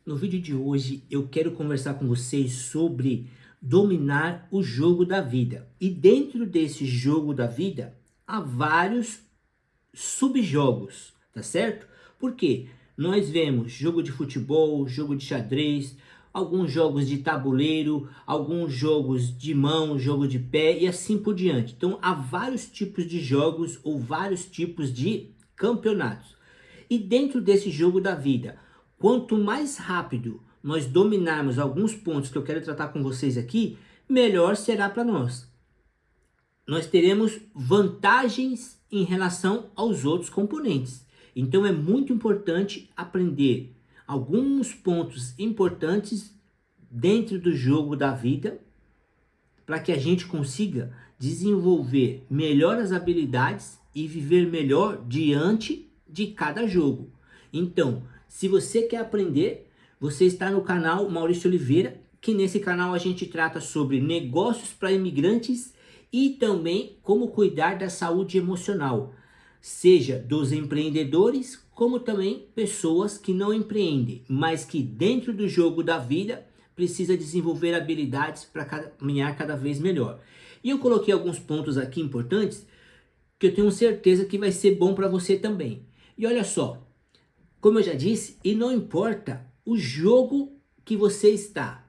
No vídeo de hoje eu quero conversar com vocês sobre dominar o jogo da vida. E dentro desse jogo da vida há vários subjogos, tá certo? Porque nós vemos jogo de futebol, jogo de xadrez, alguns jogos de tabuleiro, alguns jogos de mão, jogo de pé e assim por diante. Então há vários tipos de jogos ou vários tipos de campeonatos. E dentro desse jogo da vida, quanto mais rápido nós dominarmos alguns pontos que eu quero tratar com vocês aqui, melhor será para nós. Nós teremos vantagens em relação aos outros componentes. Então é muito importante aprender alguns pontos importantes dentro do jogo da vida para que a gente consiga desenvolver melhor as habilidades e viver melhor diante de cada jogo. Então, se você quer aprender, você está no canal Maurício Oliveira, que nesse canal a gente trata sobre negócios para imigrantes e também como cuidar da saúde emocional, seja dos empreendedores, como também pessoas que não empreendem, mas que dentro do jogo da vida precisa desenvolver habilidades para caminhar cada vez melhor. E eu coloquei alguns pontos aqui importantes que eu tenho certeza que vai ser bom para você também. E olha só, como eu já disse, e não importa o jogo que você está,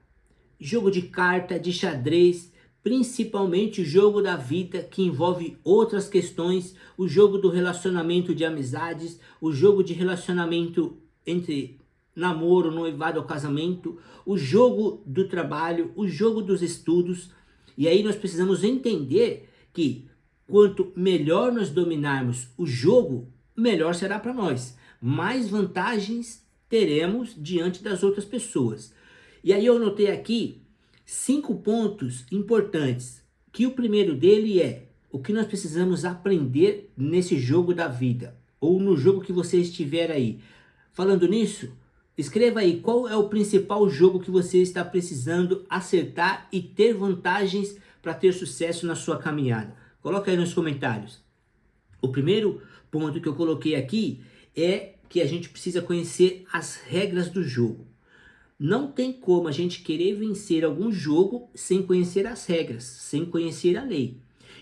jogo de carta, de xadrez, principalmente o jogo da vida que envolve outras questões, o jogo do relacionamento de amizades, o jogo de relacionamento entre namoro, noivado ou casamento, o jogo do trabalho, o jogo dos estudos. E aí nós precisamos entender que quanto melhor nós dominarmos o jogo, melhor será para nós. Mais vantagens teremos diante das outras pessoas. E aí eu anotei aqui 5 pontos importantes, que o primeiro dele é o que nós precisamos aprender nesse jogo da vida, ou no jogo que você estiver aí. Falando nisso, escreva aí qual é o principal jogo que você está precisando acertar e ter vantagens para ter sucesso na sua caminhada. Coloca aí nos comentários. O primeiro ponto que eu coloquei aqui é que a gente precisa conhecer as regras do jogo. Não tem como a gente querer vencer algum jogo sem conhecer as regras, sem conhecer a lei.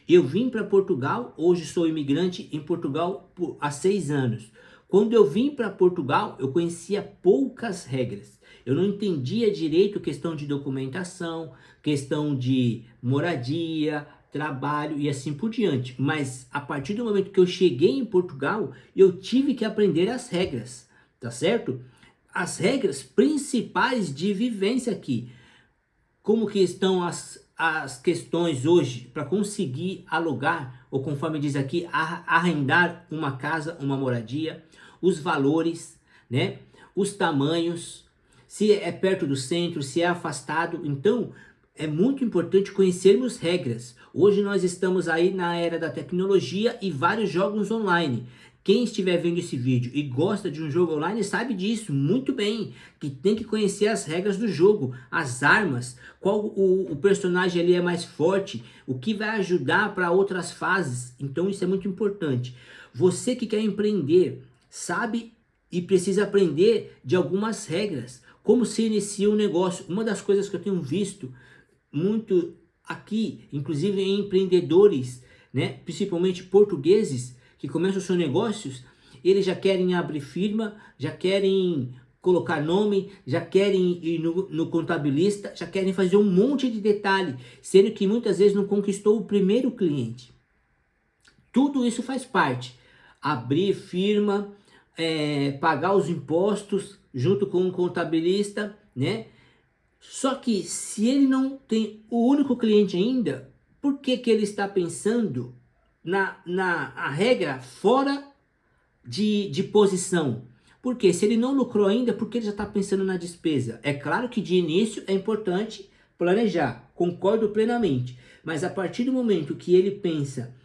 Eu vim para Portugal, hoje sou imigrante em Portugal há 6 anos. Quando eu vim para Portugal, eu conhecia poucas regras. Eu não entendia direito questão de documentação, questão de moradia, trabalho e assim por diante. Mas a partir do momento que eu cheguei em Portugal, eu tive que aprender as regras, tá certo? As regras principais de vivência aqui. Como que estão as questões hoje para conseguir alugar, ou conforme diz aqui, arrendar uma casa, uma moradia, os valores, né? Os tamanhos, se é perto do centro, se é afastado. Então, é muito importante conhecermos regras. Hoje nós estamos aí na era da tecnologia e vários jogos online. Quem estiver vendo esse vídeo e gosta de um jogo online sabe disso muito bem, que tem que conhecer as regras do jogo, as armas, qual o personagem ali é mais forte, o que vai ajudar para outras fases. Então isso é muito importante. Você que quer empreender, sabe e precisa aprender de algumas regras, como se inicia um negócio. Uma das coisas que eu tenho visto muito aqui, inclusive em empreendedores, né, principalmente portugueses, que começam os seus negócios, eles já querem abrir firma, já querem colocar nome, já querem ir no contabilista, já querem fazer um monte de detalhe, sendo que muitas vezes não conquistou o primeiro cliente. Tudo isso faz parte. Abrir firma, pagar os impostos junto com um contabilista, né? Só que se ele não tem o único cliente ainda, por que que ele está pensando a regra fora de posição? Porque se ele não lucrou ainda, porque ele já está pensando na despesa? É claro que de início é importante planejar, concordo plenamente. Mas a partir do momento que ele pensa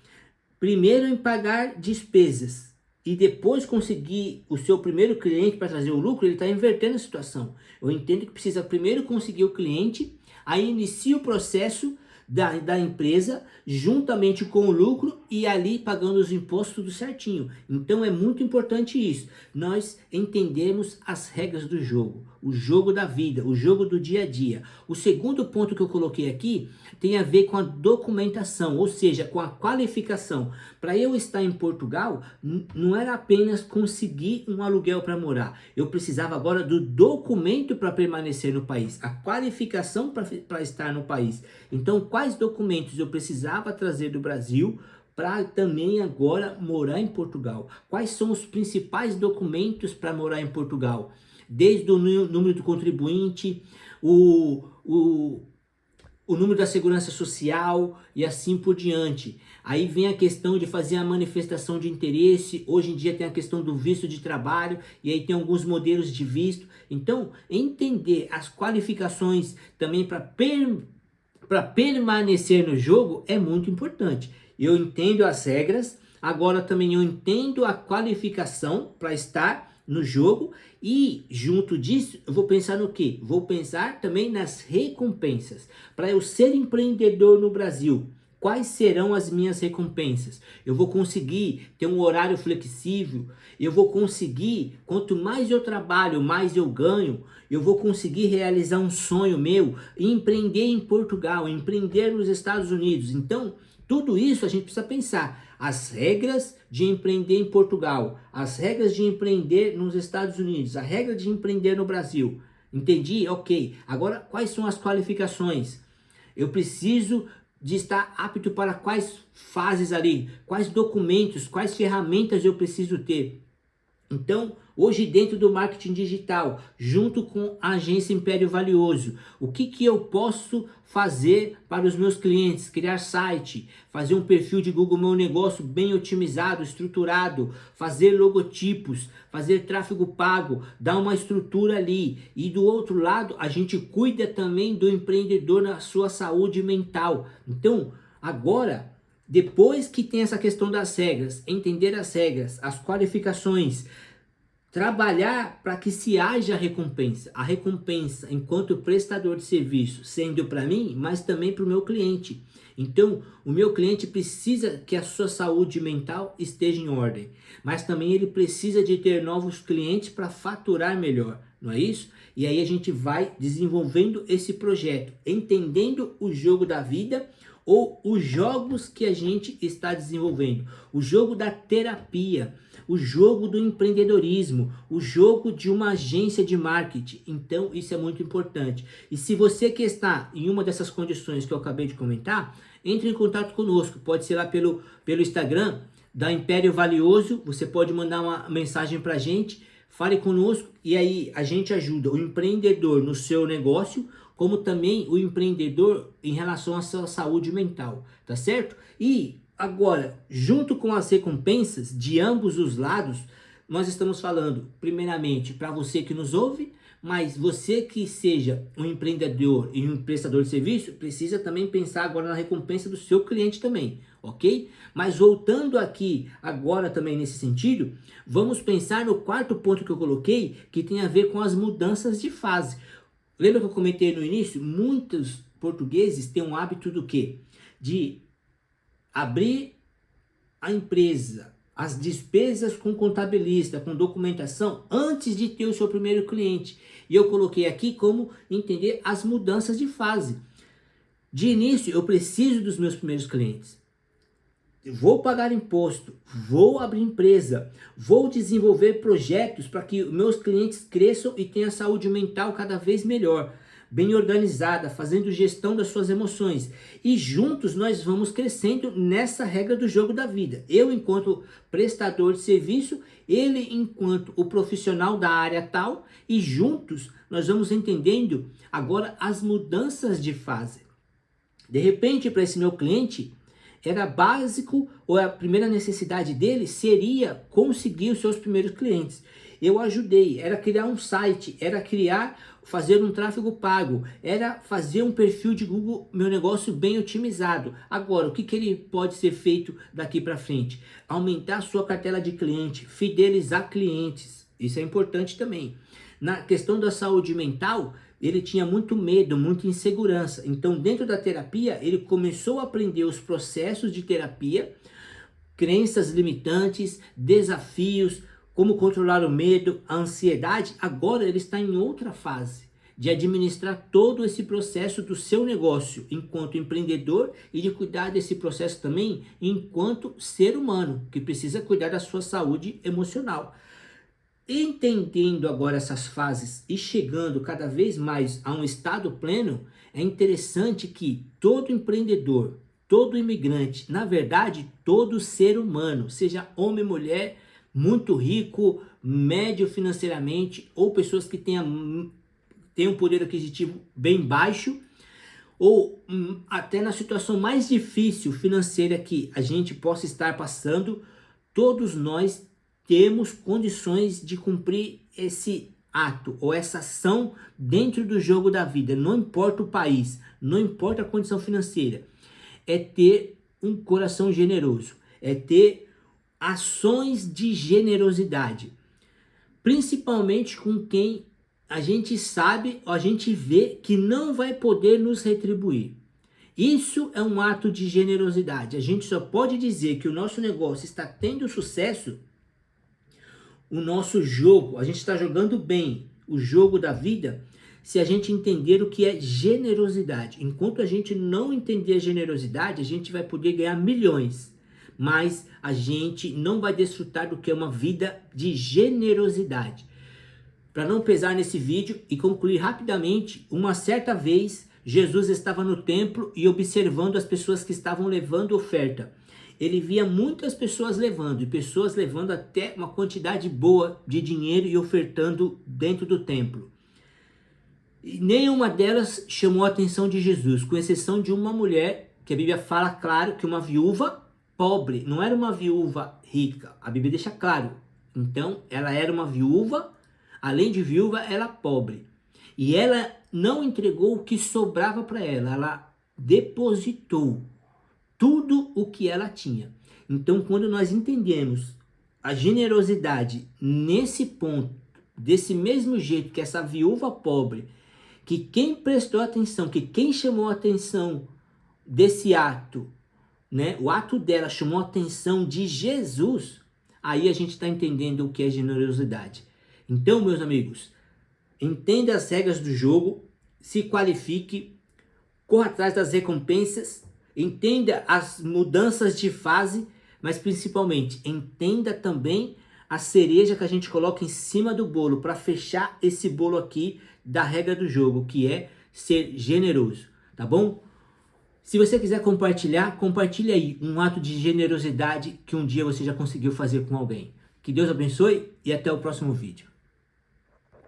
primeiro em pagar despesas e depois conseguir o seu primeiro cliente para trazer o lucro, ele está invertendo a situação. Eu entendo que precisa primeiro conseguir o cliente, aí inicia o processo da empresa, juntamente com o lucro e ali pagando os impostos tudo certinho. Então é muito importante isso, nós entendemos as regras do jogo, o jogo da vida, o jogo do dia a dia. O segundo ponto que eu coloquei aqui tem a ver com a documentação, ou seja, com a qualificação. Para eu estar em Portugal, não era apenas conseguir um aluguel para morar, eu precisava agora do documento para permanecer no país, a qualificação para estar no país. Então, quais documentos eu precisava trazer do Brasil para também agora morar em Portugal? Quais são os principais documentos para morar em Portugal? Desde o número do contribuinte, o número da segurança social e assim por diante. Aí vem a questão de fazer a manifestação de interesse. Hoje em dia tem a questão do visto de trabalho e aí tem alguns modelos de visto. Então, entender as qualificações também para permanecer no jogo é muito importante. Eu entendo as regras, agora também eu entendo a qualificação para estar no jogo e junto disso eu vou pensar no quê? Vou pensar também nas recompensas. Para eu ser empreendedor no Brasil, quais serão as minhas recompensas? Eu vou conseguir ter um horário flexível, eu vou conseguir, quanto mais eu trabalho, mais eu ganho, eu vou conseguir realizar um sonho meu, empreender em Portugal, empreender nos Estados Unidos. Então, tudo isso a gente precisa pensar. As regras de empreender em Portugal, as regras de empreender nos Estados Unidos, a regra de empreender no Brasil. Entendi? Ok. Agora, quais são as qualificações? Eu preciso de estar apto para quais fases ali, quais documentos, quais ferramentas eu preciso ter. Então, hoje dentro do marketing digital, junto com a agência Império Valioso, o que eu posso fazer para os meus clientes? Criar site, fazer um perfil de Google Meu Negócio bem otimizado, estruturado, fazer logotipos, fazer tráfego pago, dar uma estrutura ali. E do outro lado, a gente cuida também do empreendedor na sua saúde mental. Então, agora, depois que tem essa questão das regras, entender as regras, as qualificações, trabalhar para que se haja recompensa. A recompensa enquanto prestador de serviço, sendo para mim, mas também para o meu cliente. Então, o meu cliente precisa que a sua saúde mental esteja em ordem, mas também ele precisa de ter novos clientes para faturar melhor, não é isso? E aí a gente vai desenvolvendo esse projeto, entendendo o jogo da vida, ou os jogos que a gente está desenvolvendo, o jogo da terapia, o jogo do empreendedorismo, o jogo de uma agência de marketing. Então isso é muito importante. E se você que está em uma dessas condições que eu acabei de comentar, entre em contato conosco, pode ser lá pelo Instagram da Império Valioso, você pode mandar uma mensagem para a gente, fale conosco e aí a gente ajuda o empreendedor no seu negócio, como também o empreendedor em relação à sua saúde mental, tá certo? E agora, junto com as recompensas de ambos os lados, nós estamos falando, primeiramente, para você que nos ouve, mas você que seja um empreendedor e um prestador de serviço, precisa também pensar agora na recompensa do seu cliente também, ok? Mas voltando aqui agora também nesse sentido, vamos pensar no quarto ponto que eu coloquei, que tem a ver com as mudanças de fase. Lembra que eu comentei no início? Muitos portugueses têm um hábito do quê? De abrir a empresa, as despesas com contabilista, com documentação, antes de ter o seu primeiro cliente. E eu coloquei aqui como entender as mudanças de fase. De início, eu preciso dos meus primeiros clientes. Vou pagar imposto, vou abrir empresa, vou desenvolver projetos para que meus clientes cresçam e tenham saúde mental cada vez melhor, bem organizada, fazendo gestão das suas emoções. E juntos nós vamos crescendo nessa regra do jogo da vida. Eu enquanto prestador de serviço, ele enquanto o profissional da área tal, e juntos nós vamos entendendo agora as mudanças de fase. De repente, para esse meu cliente, era básico, ou a primeira necessidade dele seria conseguir os seus primeiros clientes. Eu ajudei, era criar um site, era fazer um tráfego pago, era fazer um perfil de Google Meu Negócio bem otimizado. Agora, o que ele pode ser feito daqui para frente? Aumentar a sua cartela de cliente, fidelizar clientes, isso é importante também. Na questão da saúde mental, ele tinha muito medo, muita insegurança. Então, dentro da terapia, ele começou a aprender os processos de terapia, crenças limitantes, desafios, como controlar o medo, a ansiedade. Agora ele está em outra fase de administrar todo esse processo do seu negócio enquanto empreendedor e de cuidar desse processo também enquanto ser humano, que precisa cuidar da sua saúde emocional. Entendendo agora essas fases e chegando cada vez mais a um estado pleno, é interessante que todo empreendedor, todo imigrante, na verdade, todo ser humano, seja homem, mulher, muito rico, médio financeiramente, ou pessoas que tenham um poder aquisitivo bem baixo, ou até na situação mais difícil financeira que a gente possa estar passando, todos nós temos condições de cumprir esse ato ou essa ação dentro do jogo da vida. Não importa o país, não importa a condição financeira. É ter um coração generoso, é ter ações de generosidade, principalmente com quem a gente sabe, a gente vê que não vai poder nos retribuir. Isso é um ato de generosidade. A gente só pode dizer que o nosso negócio está tendo sucesso, o nosso jogo, a gente está jogando bem o jogo da vida, se a gente entender o que é generosidade. Enquanto a gente não entender a generosidade, a gente vai poder ganhar milhões, mas a gente não vai desfrutar do que é uma vida de generosidade. Para não pesar nesse vídeo e concluir rapidamente, uma certa vez Jesus estava no templo e observando as pessoas que estavam levando oferta. Ele via muitas pessoas levando, e pessoas levando até uma quantidade boa de dinheiro e ofertando dentro do templo. E nenhuma delas chamou a atenção de Jesus, com exceção de uma mulher, que a Bíblia fala claro que uma viúva pobre, não era uma viúva rica, a Bíblia deixa claro. Então, ela era uma viúva, além de viúva, ela pobre. E ela não entregou o que sobrava para ela, ela depositou tudo o que ela tinha. Então, quando nós entendemos a generosidade nesse ponto, desse mesmo jeito que essa viúva pobre, que quem prestou atenção, que quem chamou a atenção desse ato, né, o ato dela chamou a atenção de Jesus, aí a gente está entendendo o que é generosidade. Então, meus amigos, entenda as regras do jogo, se qualifique, corra atrás das recompensas, entenda as mudanças de fase, mas principalmente entenda também a cereja que a gente coloca em cima do bolo para fechar esse bolo aqui da regra do jogo, que é ser generoso, tá bom? Se você quiser compartilhar, compartilhe aí um ato de generosidade que um dia você já conseguiu fazer com alguém. Que Deus abençoe e até o próximo vídeo.